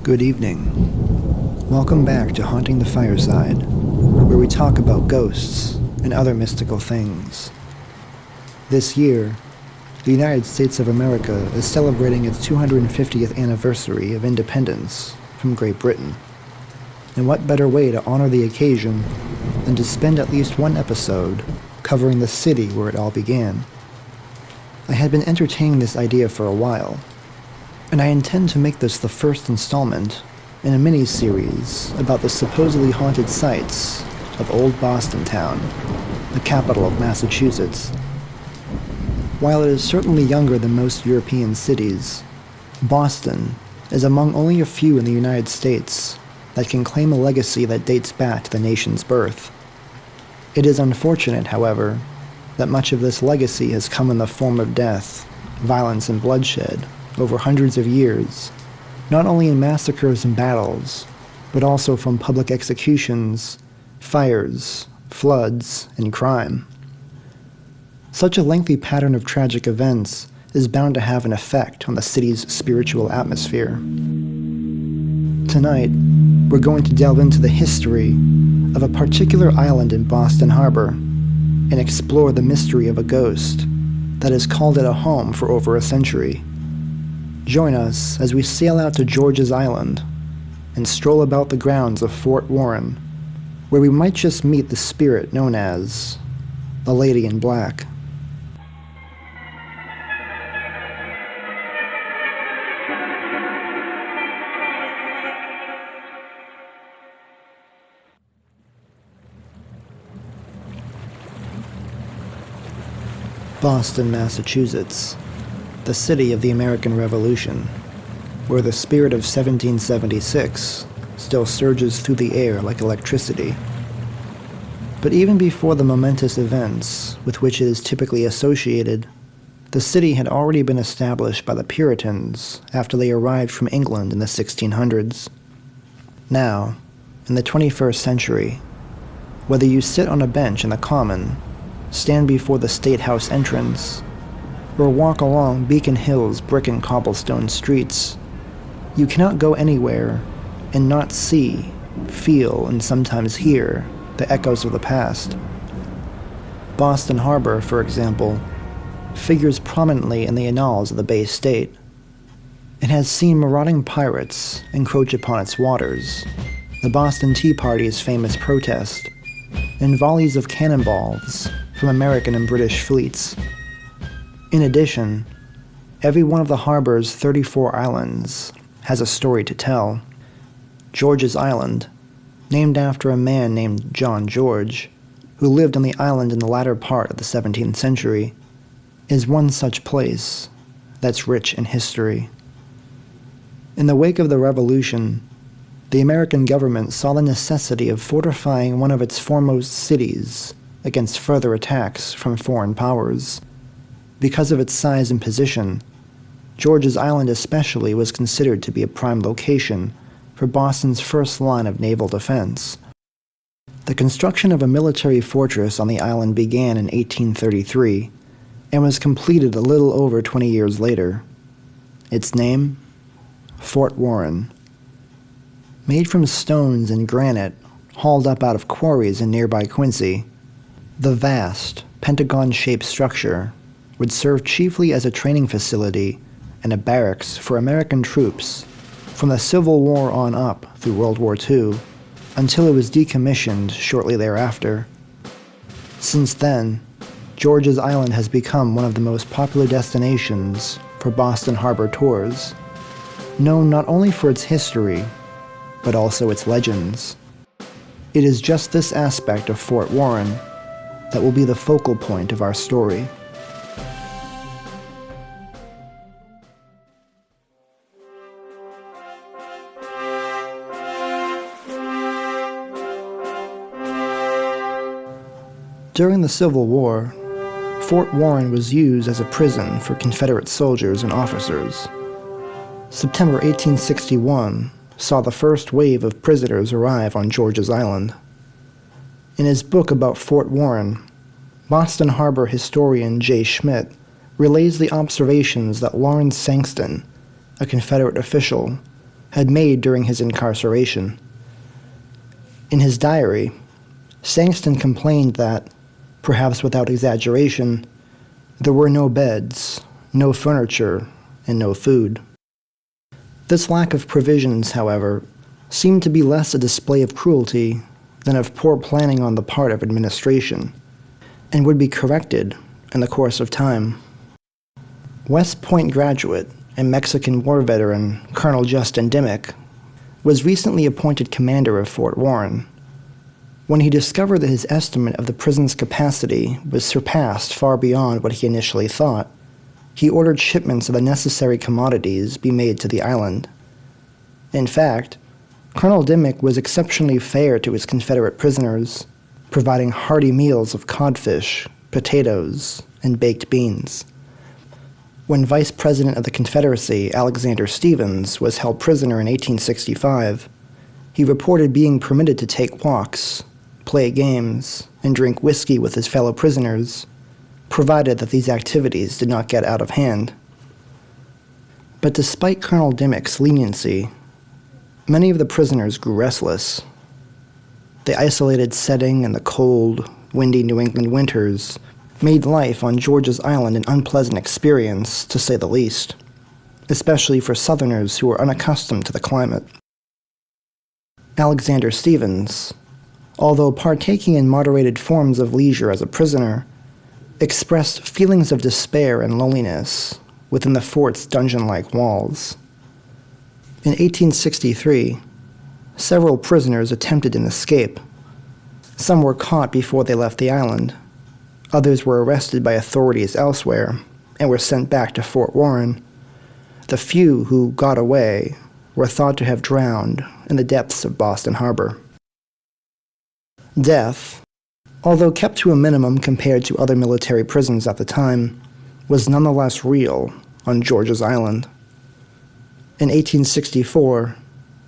Good evening. Welcome back to Haunting the Fireside, where we talk about ghosts and other mystical things. This year, the United States of America is celebrating its 250th anniversary of independence from Great Britain. And what better way to honor the occasion than to spend at least one episode covering the city where it all began? I had been entertaining this idea for a while, and I intend to make this the first installment in a mini-series about the supposedly haunted sites of Old Boston Town, the capital of Massachusetts. While it is certainly younger than most European cities, Boston is among only a few in the United States that can claim a legacy that dates back to the nation's birth. It is unfortunate, however, that much of this legacy has come in the form of death, violence, and bloodshed over hundreds of years, not only in massacres and battles, but also from public executions, fires, floods, and crime. Such a lengthy pattern of tragic events is bound to have an effect on the city's spiritual atmosphere. Tonight, we're going to delve into the history of a particular island in Boston Harbor and explore the mystery of a ghost that has called it a home for over a century. Join us as we sail out to George's Island and stroll about the grounds of Fort Warren, where we might just meet the spirit known as the Lady in Black. Boston, Massachusetts, the city of the American Revolution, where the spirit of 1776 still surges through the air like electricity. But even before the momentous events with which it is typically associated, the city had already been established by the Puritans after they arrived from England in the 1600s. Now, in the 21st century, whether you sit on a bench in the Common, stand before the State House entrance, or walk along Beacon Hill's brick and cobblestone streets, you cannot go anywhere and not see, feel, and sometimes hear the echoes of the past. Boston Harbor, for example, figures prominently in the annals of the Bay State. It has seen marauding pirates encroach upon its waters, the Boston Tea Party's famous protest, and volleys of cannonballs from American and British fleets. In addition, every one of the harbor's 34 islands has a story to tell. George's Island, named after a man named John George, who lived on the island in the latter part of the 17th century, is one such place that's rich in history. In the wake of the Revolution, the American government saw the necessity of fortifying one of its foremost cities against further attacks from foreign powers. Because of its size and position, George's Island especially was considered to be a prime location for Boston's first line of naval defense. The construction of a military fortress on the island began in 1833 and was completed a little over 20 years later. Its name? Fort Warren. Made from stones and granite hauled up out of quarries in nearby Quincy, the vast, pentagon-shaped structure would serve chiefly as a training facility and a barracks for American troops from the Civil War on up through World War II until it was decommissioned shortly thereafter. Since then, George's Island has become one of the most popular destinations for Boston Harbor tours, known not only for its history, but also its legends. It is just this aspect of Fort Warren that will be the focal point of our story. During the Civil War, Fort Warren was used as a prison for Confederate soldiers and officers. September 1861 saw the first wave of prisoners arrive on George's Island. In his book about Fort Warren, Boston Harbor historian J. Schmidt relays the observations that Lawrence Sangston, a Confederate official, had made during his incarceration. In his diary, Sangston complained that, perhaps without exaggeration, there were no beds, no furniture, and no food. This lack of provisions, however, seemed to be less a display of cruelty than of poor planning on the part of administration, and would be corrected in the course of time. West Point graduate and Mexican War veteran Colonel Justin Dimick was recently appointed commander of Fort Warren. When he discovered that his estimate of the prison's capacity was surpassed far beyond what he initially thought, he ordered shipments of the necessary commodities be made to the island. In fact, Colonel Dimick was exceptionally fair to his Confederate prisoners, providing hearty meals of codfish, potatoes, and baked beans. When Vice President of the Confederacy, Alexander Stephens, was held prisoner in 1865, he reported being permitted to take walks, play games, and drink whiskey with his fellow prisoners, provided that these activities did not get out of hand. But despite Colonel Dimick's leniency, many of the prisoners grew restless. The isolated setting and the cold, windy New England winters made life on George's Island an unpleasant experience, to say the least, especially for Southerners who were unaccustomed to the climate. Alexander Stephens, although partaking in moderated forms of leisure as a prisoner, expressed feelings of despair and loneliness within the fort's dungeon-like walls. In 1863, several prisoners attempted an escape. Some were caught before they left the island. Others were arrested by authorities elsewhere and were sent back to Fort Warren. The few who got away were thought to have drowned in the depths of Boston Harbor. Death, although kept to a minimum compared to other military prisons at the time, was nonetheless real on George's Island. In 1864,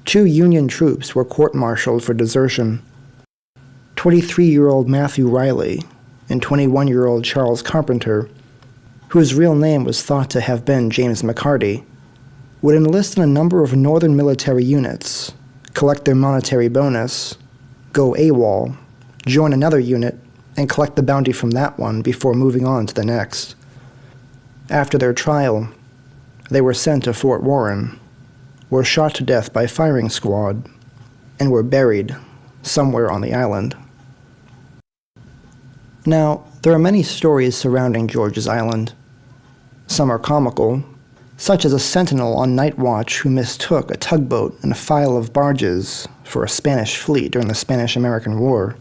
2 Union troops were court-martialed for desertion. 23-year-old Matthew Riley and 21-year-old Charles Carpenter, whose real name was thought to have been James McCarty, would enlist in a number of northern military units, collect their monetary bonus, go AWOL, join another unit, and collect the bounty from that one before moving on to the next. After their trial, they were sent to Fort Warren, were shot to death by firing squad, and were buried somewhere on the island. Now, there are many stories surrounding George's Island. Some are comical, such as a sentinel on night watch who mistook a tugboat and a file of barges for a Spanish fleet during the Spanish-American War.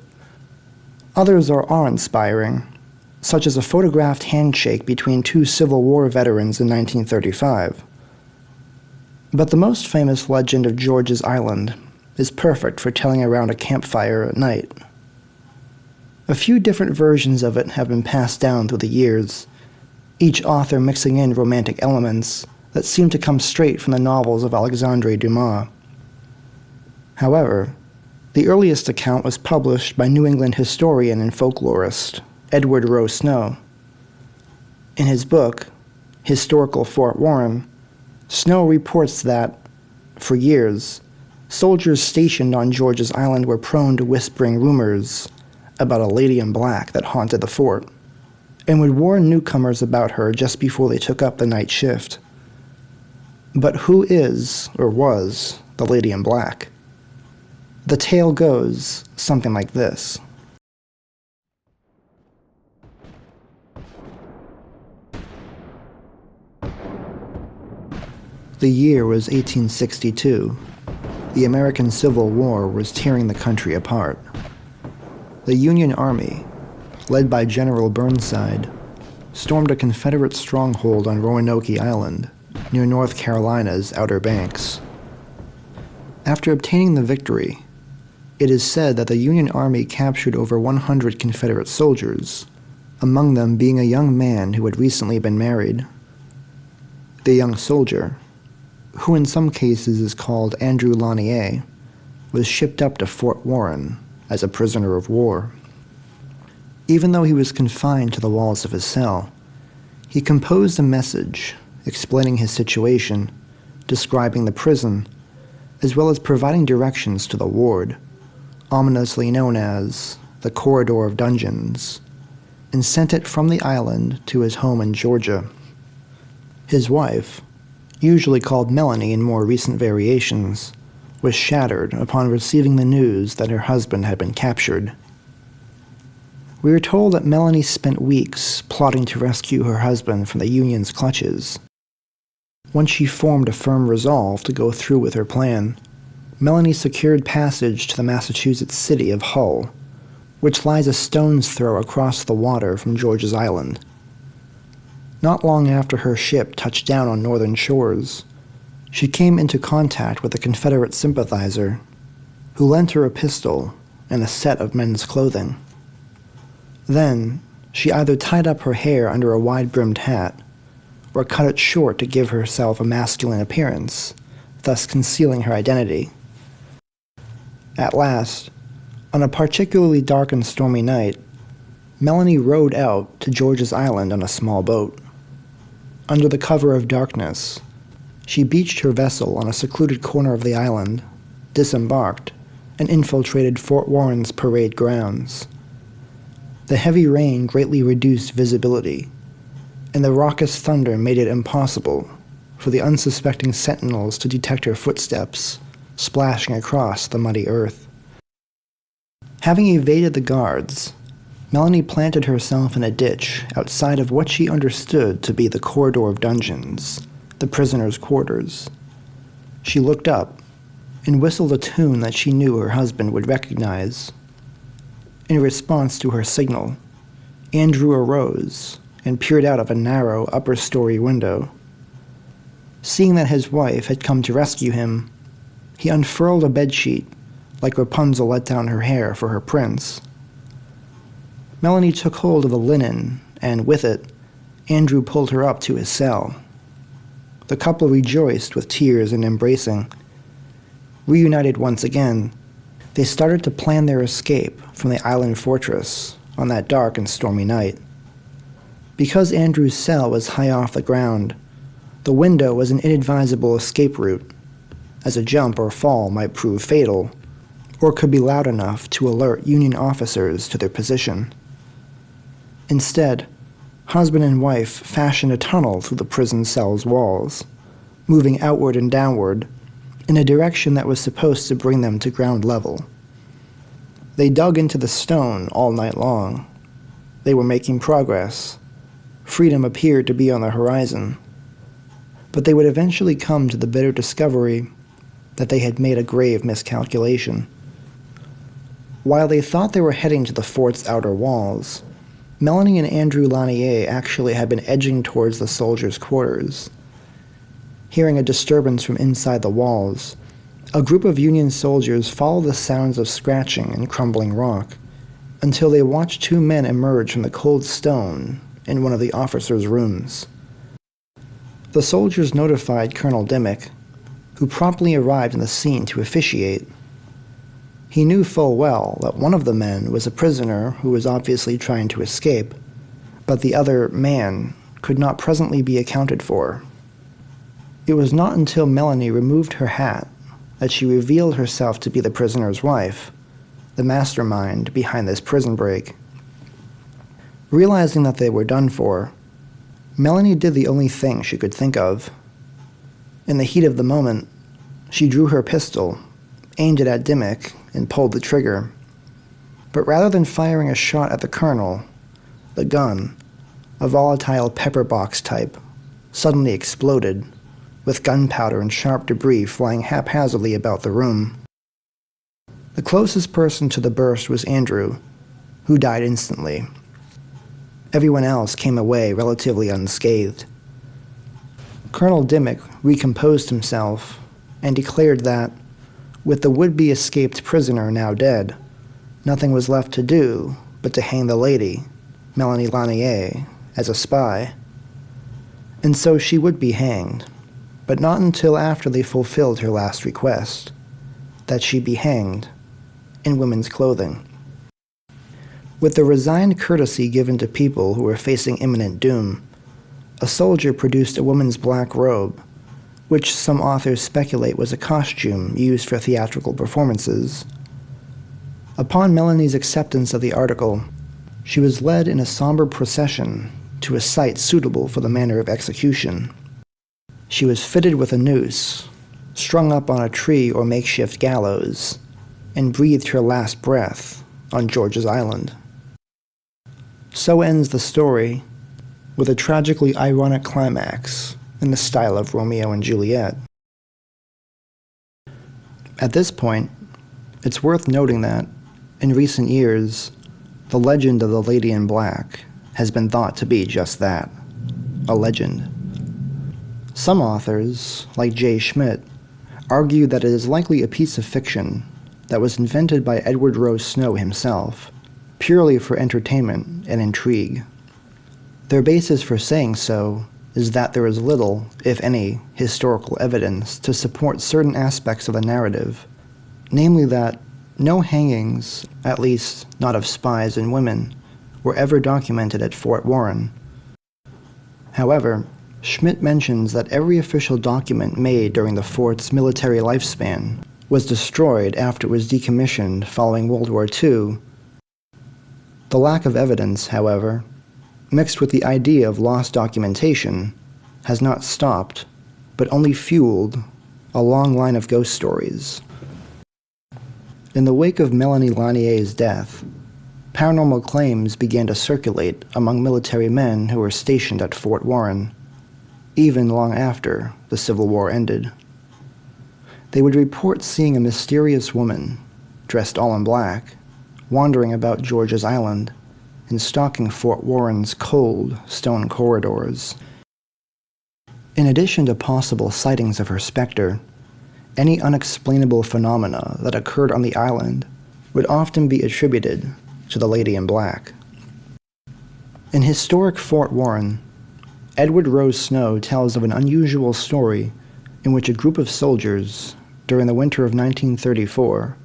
Others are awe-inspiring, such as a photographed handshake between 2 Civil War veterans in 1935. But the most famous legend of George's Island is perfect for telling around a campfire at night. A few different versions of it have been passed down through the years, each author mixing in romantic elements that seem to come straight from the novels of Alexandre Dumas. However, the earliest account was published by New England historian and folklorist Edward Rowe Snow. In his book, Historical Fort Warren, Snow reports that, for years, soldiers stationed on George's Island were prone to whispering rumors about a lady in black that haunted the fort, and would warn newcomers about her just before they took up the night shift. But who is, or was, the lady in black? The tale goes something like this. The year was 1862. The American Civil War was tearing the country apart. The Union Army, led by General Burnside, stormed a Confederate stronghold on Roanoke Island, near North Carolina's Outer Banks. After obtaining the victory, it is said that the Union Army captured over 100 Confederate soldiers, among them being a young man who had recently been married. The young soldier, who in some cases is called Andrew Lanier, was shipped up to Fort Warren as a prisoner of war. Even though he was confined to the walls of his cell, he composed a message explaining his situation, describing the prison, as well as providing directions to the ward, ominously known as the Corridor of Dungeons, and sent it from the island to his home in Georgia. His wife, usually called Melanie in more recent variations, was shattered upon receiving the news that her husband had been captured. We are told that Melanie spent weeks plotting to rescue her husband from the Union's clutches. Once she formed a firm resolve to go through with her plan, Melanie secured passage to the Massachusetts city of Hull, which lies a stone's throw across the water from George's Island. Not long after her ship touched down on northern shores, she came into contact with a Confederate sympathizer who lent her a pistol and a set of men's clothing. Then, she either tied up her hair under a wide-brimmed hat or cut it short to give herself a masculine appearance, thus concealing her identity. At last, on a particularly dark and stormy night, Melanie rowed out to George's Island on a small boat. Under the cover of darkness, she beached her vessel on a secluded corner of the island, disembarked, and infiltrated Fort Warren's parade grounds. The heavy rain greatly reduced visibility, and the raucous thunder made it impossible for the unsuspecting sentinels to detect her footsteps splashing across the muddy earth. Having evaded the guards, Melanie planted herself in a ditch outside of what she understood to be the Corridor of Dungeons, the prisoners' quarters. She looked up and whistled a tune that she knew her husband would recognize. In response to her signal, Andrew arose and peered out of a narrow upper-story window. Seeing that his wife had come to rescue him, he unfurled a bedsheet like Rapunzel let down her hair for her prince. Melanie took hold of the linen, and with it, Andrew pulled her up to his cell. The couple rejoiced with tears and embracing. Reunited once again, they started to plan their escape from the island fortress on that dark and stormy night. Because Andrew's cell was high off the ground, the window was an inadvisable escape route, as a jump or fall might prove fatal, or could be loud enough to alert Union officers to their position. Instead, husband and wife fashioned a tunnel through the prison cell's walls, moving outward and downward in a direction that was supposed to bring them to ground level. They dug into the stone all night long. They were making progress. Freedom appeared to be on the horizon. But they would eventually come to the bitter discovery that they had made a grave miscalculation. While they thought they were heading to the fort's outer walls, Melanie and Andrew Lanier actually had been edging towards the soldiers' quarters. Hearing a disturbance from inside the walls, a group of Union soldiers followed the sounds of scratching and crumbling rock until they watched two men emerge from the cold stone in one of the officers' rooms. The soldiers notified Colonel Dimmick, who promptly arrived on the scene to officiate. He knew full well that one of the men was a prisoner who was obviously trying to escape, but the other man could not presently be accounted for. It was not until Melanie removed her hat that she revealed herself to be the prisoner's wife, the mastermind behind this prison break. Realizing that they were done for, Melanie did the only thing she could think of. In the heat of the moment, she drew her pistol, aimed it at Dimmick, and pulled the trigger. But rather than firing a shot at the colonel, the gun, a volatile pepper box type, suddenly exploded, with gunpowder and sharp debris flying haphazardly about the room. The closest person to the burst was Andrew, who died instantly. Everyone else came away relatively unscathed. Colonel Dimmick recomposed himself and declared that, with the would-be escaped prisoner now dead, nothing was left to do but to hang the lady, Melanie Lanier, as a spy. And so she would be hanged, but not until after they fulfilled her last request, that she be hanged in women's clothing. With the resigned courtesy given to people who were facing imminent doom, a soldier produced a woman's black robe, which some authors speculate was a costume used for theatrical performances. Upon Melanie's acceptance of the article, she was led in a somber procession to a site suitable for the manner of execution. She was fitted with a noose, strung up on a tree or makeshift gallows, and breathed her last breath on George's Island. So ends the story, with a tragically ironic climax in the style of Romeo and Juliet. At this point, it's worth noting that, in recent years, the legend of the Lady in Black has been thought to be just that, a legend. Some authors, like J. Schmidt, argue that it is likely a piece of fiction that was invented by Edward Rowe Snow himself, purely for entertainment and intrigue. Their basis for saying so is that there is little, if any, historical evidence to support certain aspects of the narrative, namely that no hangings, at least not of spies and women, were ever documented at Fort Warren. However, Schmidt mentions that every official document made during the fort's military lifespan was destroyed after it was decommissioned following World War II. The lack of evidence, however, mixed with the idea of lost documentation, has not stopped, but only fueled, a long line of ghost stories. In the wake of Melanie Lanier's death, paranormal claims began to circulate among military men who were stationed at Fort Warren, even long after the Civil War ended. They would report seeing a mysterious woman, dressed all in black, wandering about George's Island and stalking Fort Warren's cold, stone corridors. In addition to possible sightings of her specter, any unexplainable phenomena that occurred on the island would often be attributed to the Lady in Black. In historic Fort Warren, Edward Rowe Snow tells of an unusual story in which a group of soldiers, during the winter of 1934,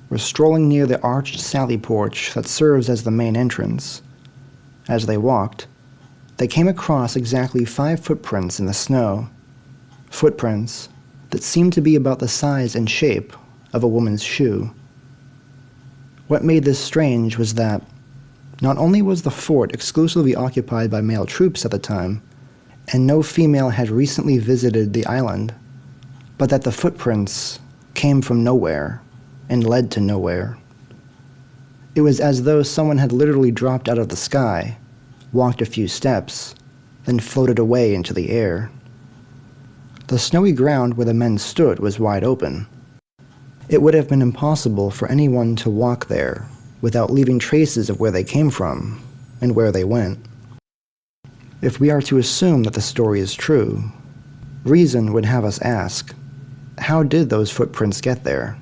were strolling near the arched sally porch that serves as the main entrance. As they walked, they came across exactly 5 footprints in the snow, footprints that seemed to be about the size and shape of a woman's shoe. What made this strange was that not only was the fort exclusively occupied by male troops at the time, and no female had recently visited the island, but that the footprints came from nowhere and led to nowhere. It was as though someone had literally dropped out of the sky, walked a few steps, then floated away into the air. The snowy ground where the men stood was wide open. It would have been impossible for anyone to walk there without leaving traces of where they came from and where they went. If we are to assume that the story is true, reason would have us ask, how did those footprints get there?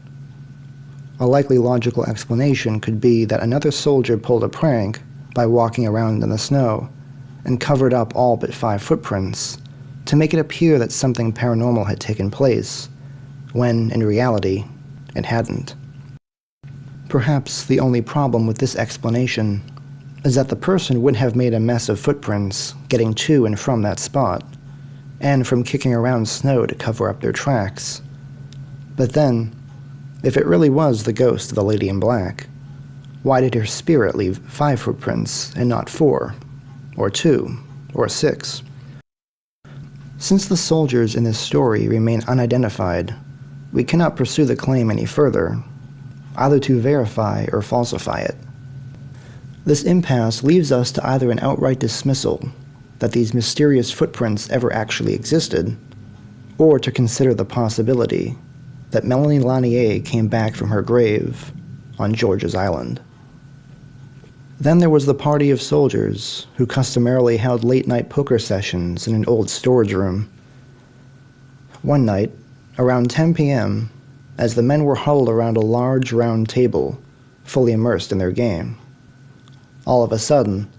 A likely logical explanation could be that another soldier pulled a prank by walking around in the snow and covered up all but 5 footprints to make it appear that something paranormal had taken place, when, in reality, it hadn't. Perhaps the only problem with this explanation is that the person would have made a mess of footprints getting to and from that spot, and from kicking around snow to cover up their tracks. But then, if it really was the ghost of the Lady in Black, why did her spirit leave 5 footprints and not 4, or 2, or 6? Since the soldiers in this story remain unidentified, we cannot pursue the claim any further, either to verify or falsify it. This impasse leaves us to either an outright dismissal that these mysterious footprints ever actually existed, or to consider the possibility that Melanie Lanier came back from her grave on George's Island. Then there was the party of soldiers who customarily held late-night poker sessions in an old storage room. One night, around 10 p.m., as the men were huddled around a large round table, fully immersed in their game, all of a sudden,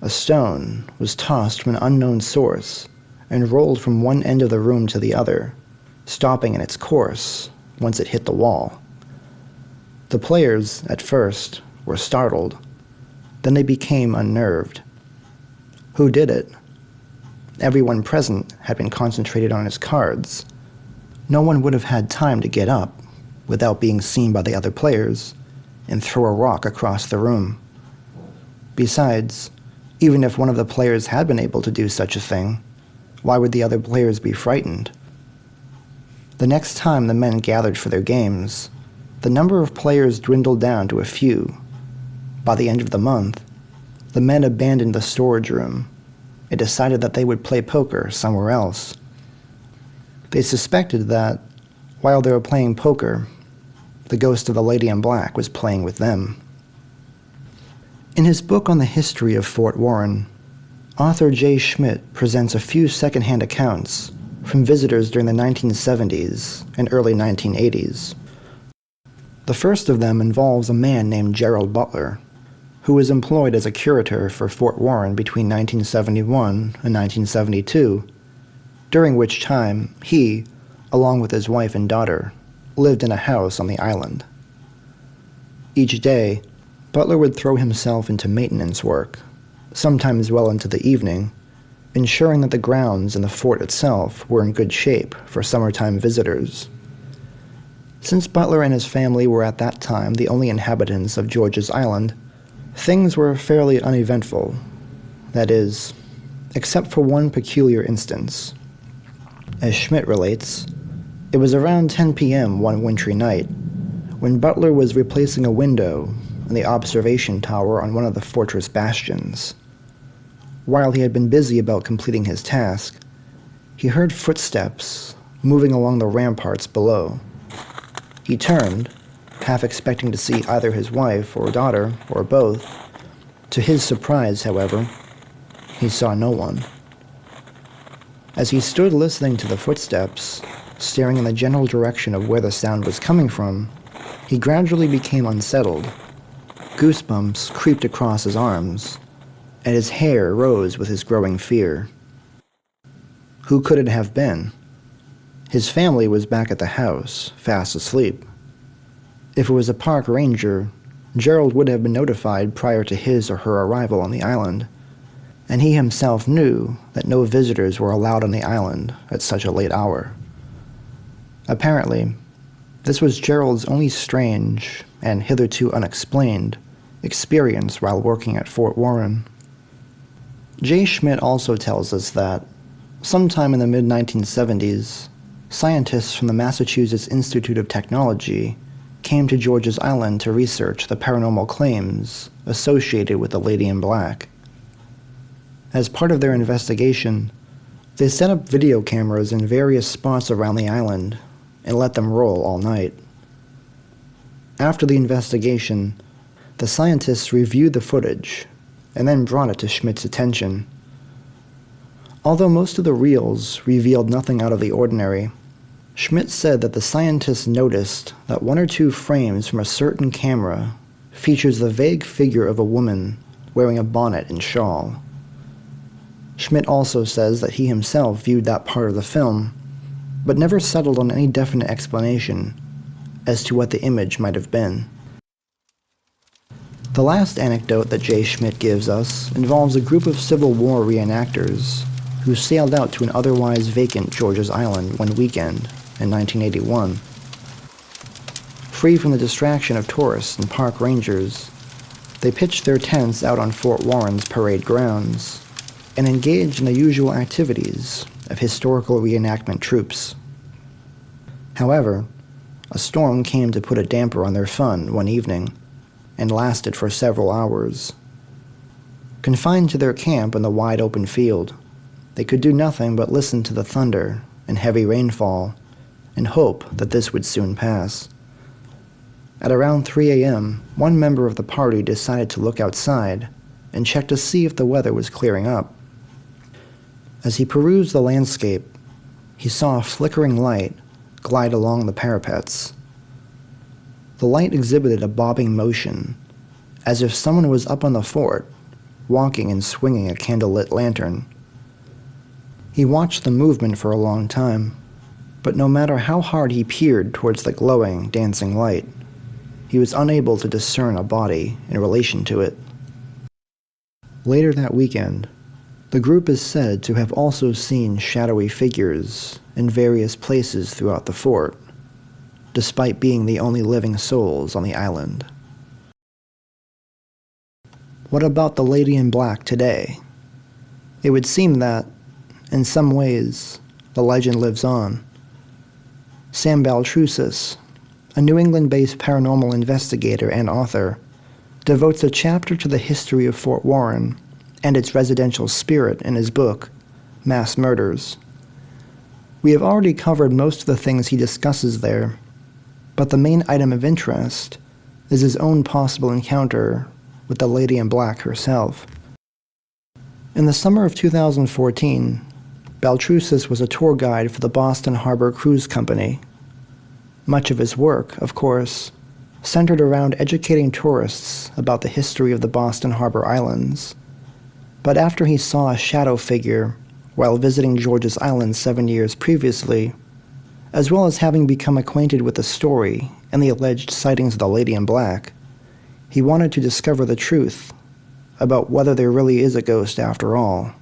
a stone was tossed from an unknown source and rolled from one end of the room to the other, stopping in its course once it hit the wall. The players, at first, were startled. Then they became unnerved. Who did it? Everyone present had been concentrated on his cards, no one would have had time to get up, without being seen by the other players, and throw a rock across the room. Besides, even if one of the players had been able to do such a thing, why would the other players be frightened? The next time the men gathered for their games, the number of players dwindled down to a few. By the end of the month, the men abandoned the storage room and decided that they would play poker somewhere else. They suspected that, while they were playing poker, the ghost of the Lady in Black was playing with them. In his book on the history of Fort Warren, author J. Schmidt presents a few second-hand accounts from visitors during the 1970s and early 1980s. The first of them involves a man named Gerald Butler, who was employed as a curator for Fort Warren between 1971 and 1972, during which time he, along with his wife and daughter, lived in a house on the island. Each day, Butler would throw himself into maintenance work, sometimes well into the evening, ensuring that the grounds and the fort itself were in good shape for summertime visitors. Since Butler and his family were at that time the only inhabitants of George's Island, things were fairly uneventful. That is, except for one peculiar instance. As Schmidt relates, it was around 10 p.m. one wintry night, when Butler was replacing a window in the observation tower on one of the fortress bastions. While he had been busy about completing his task, he heard footsteps moving along the ramparts below. He turned, half expecting to see either his wife or daughter, or both. To his surprise, however, he saw no one. As he stood listening to the footsteps, staring in the general direction of where the sound was coming from, he gradually became unsettled. Goosebumps creeped across his arms, and his hair rose with his growing fear. Who could it have been? His family was back at the house, fast asleep. If it was a park ranger, Gerald would have been notified prior to his or her arrival on the island, and he himself knew that no visitors were allowed on the island at such a late hour. Apparently, this was Gerald's only strange, and hitherto unexplained, experience while working at Fort Warren. J. Schmidt also tells us that, sometime in the mid-1970s, scientists from the Massachusetts Institute of Technology came to George's Island to research the paranormal claims associated with the Lady in Black. As part of their investigation, they set up video cameras in various spots around the island and let them roll all night. After the investigation, the scientists reviewed the footage and then brought it to Schmidt's attention. Although most of the reels revealed nothing out of the ordinary, Schmidt said that the scientists noticed that one or two frames from a certain camera features the vague figure of a woman wearing a bonnet and shawl. Schmidt also says that he himself viewed that part of the film, but never settled on any definite explanation as to what the image might have been. The last anecdote that J. Schmidt gives us involves a group of Civil War reenactors who sailed out to an otherwise vacant George's Island one weekend in 1981. Free from the distraction of tourists and park rangers, they pitched their tents out on Fort Warren's parade grounds and engaged in the usual activities of historical reenactment troops. However, a storm came to put a damper on their fun one evening and lasted for several hours. Confined to their camp in the wide open field, they could do nothing but listen to the thunder and heavy rainfall and hope that this would soon pass. At around 3 a.m., one member of the party decided to look outside and check to see if the weather was clearing up. As he perused the landscape, he saw a flickering light glide along the parapets. The light exhibited a bobbing motion, as if someone was up on the fort, walking and swinging a candle-lit lantern. He watched the movement for a long time, but no matter how hard he peered towards the glowing, dancing light, he was unable to discern a body in relation to it. Later that weekend, The group is said to have also seen shadowy figures in various places throughout the fort, despite being the only living souls on the island. What about the Lady in Black today? It would seem that, in some ways, the legend lives on. Sam Baltrusis, a New England-based paranormal investigator and author, devotes a chapter to the history of Fort Warren and its residential spirit in his book, Mass Murders. We have already covered most of the things he discusses there, but the main item of interest is his own possible encounter with the Lady in Black herself. In the summer of 2014, Baltrusis was a tour guide for the Boston Harbor Cruise Company. Much of his work, of course, centered around educating tourists about the history of the Boston Harbor Islands. But after he saw a shadow figure while visiting George's Island 7 years previously, as well as having become acquainted with the story and the alleged sightings of the Lady in Black, he wanted to discover the truth about whether there really is a ghost after all.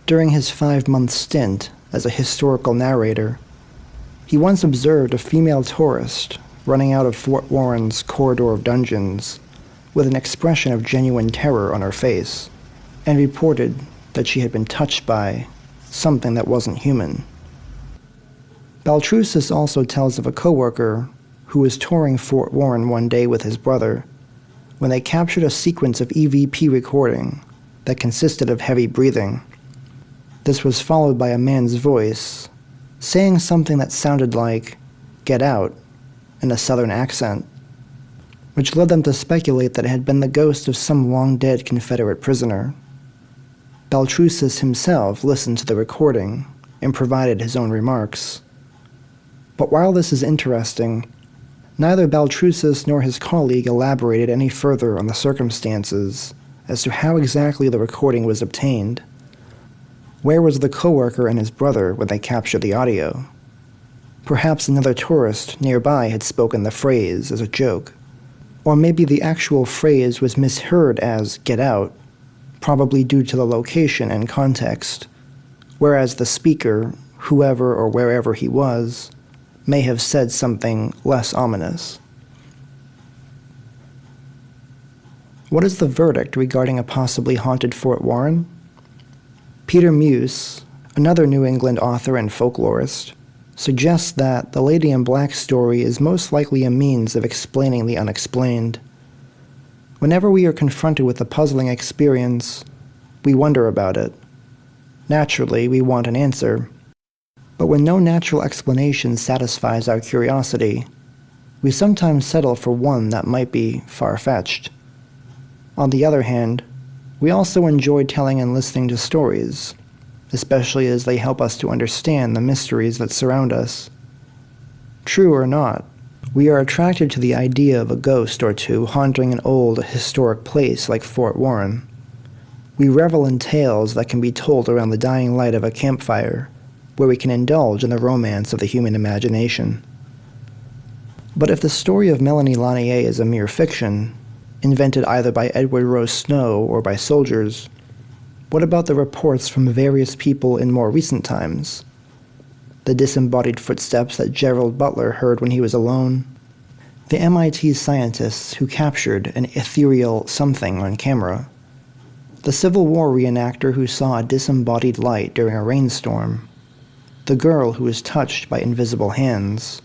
During his 5-month stint as a historical narrator, he once observed a female tourist running out of Fort Warren's corridor of dungeons with an expression of genuine terror on her face, and reported that she had been touched by something that wasn't human. Baltrusis also tells of a coworker who was touring Fort Warren one day with his brother when they captured a sequence of EVP recording that consisted of heavy breathing. This was followed by a man's voice saying something that sounded like, "Get out," in a southern accent, which led them to speculate that it had been the ghost of some long-dead Confederate prisoner. Baltrusis himself listened to the recording and provided his own remarks. But while this is interesting, neither Baltrusis nor his colleague elaborated any further on the circumstances as to how exactly the recording was obtained. Where was the coworker and his brother when they captured the audio? Perhaps another tourist nearby had spoken the phrase as a joke. Or maybe the actual phrase was misheard as "get out," probably due to the location and context, whereas the speaker, whoever or wherever he was, may have said something less ominous. What is the verdict regarding a possibly haunted Fort Warren? Peter Muse, another New England author and folklorist, suggests that the Lady in Black story is most likely a means of explaining the unexplained. Whenever we are confronted with a puzzling experience, we wonder about it. Naturally, we want an answer. But when no natural explanation satisfies our curiosity, we sometimes settle for one that might be far-fetched. On the other hand, we also enjoy telling and listening to stories, especially as they help us to understand the mysteries that surround us. True or not, we are attracted to the idea of a ghost or two haunting an old, historic place like Fort Warren. We revel in tales that can be told around the dying light of a campfire, where we can indulge in the romance of the human imagination. But if the story of Melanie Lanier is a mere fiction, invented either by Edward Rose Snow or by soldiers, what about the reports from various people in more recent times? The disembodied footsteps that Gerald Butler heard when he was alone? The MIT scientists who captured an ethereal something on camera? The Civil War reenactor who saw a disembodied light during a rainstorm? The girl who was touched by invisible hands?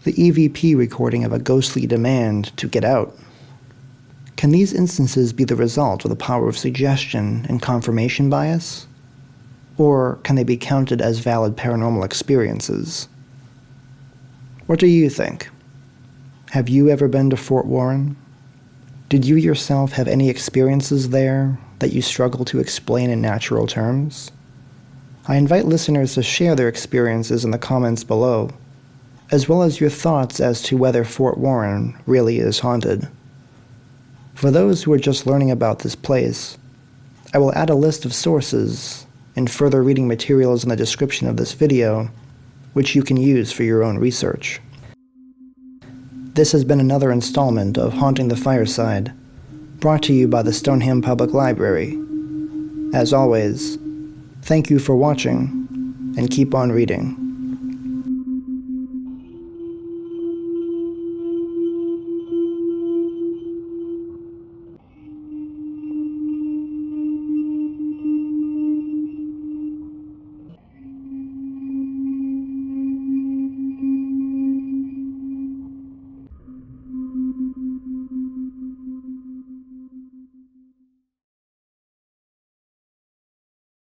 The EVP recording of a ghostly demand to get out? Can these instances be the result of the power of suggestion and confirmation bias? Or can they be counted as valid paranormal experiences? What do you think? Have you ever been to Fort Warren? Did you yourself have any experiences there that you struggle to explain in natural terms? I invite listeners to share their experiences in the comments below, as well as your thoughts as to whether Fort Warren really is haunted. For those who are just learning about this place, I will add a list of sources and further reading materials in the description of this video, which you can use for your own research. This has been another installment of Haunting the Fireside, brought to you by the Stoneham Public Library. As always, thank you for watching, and keep on reading.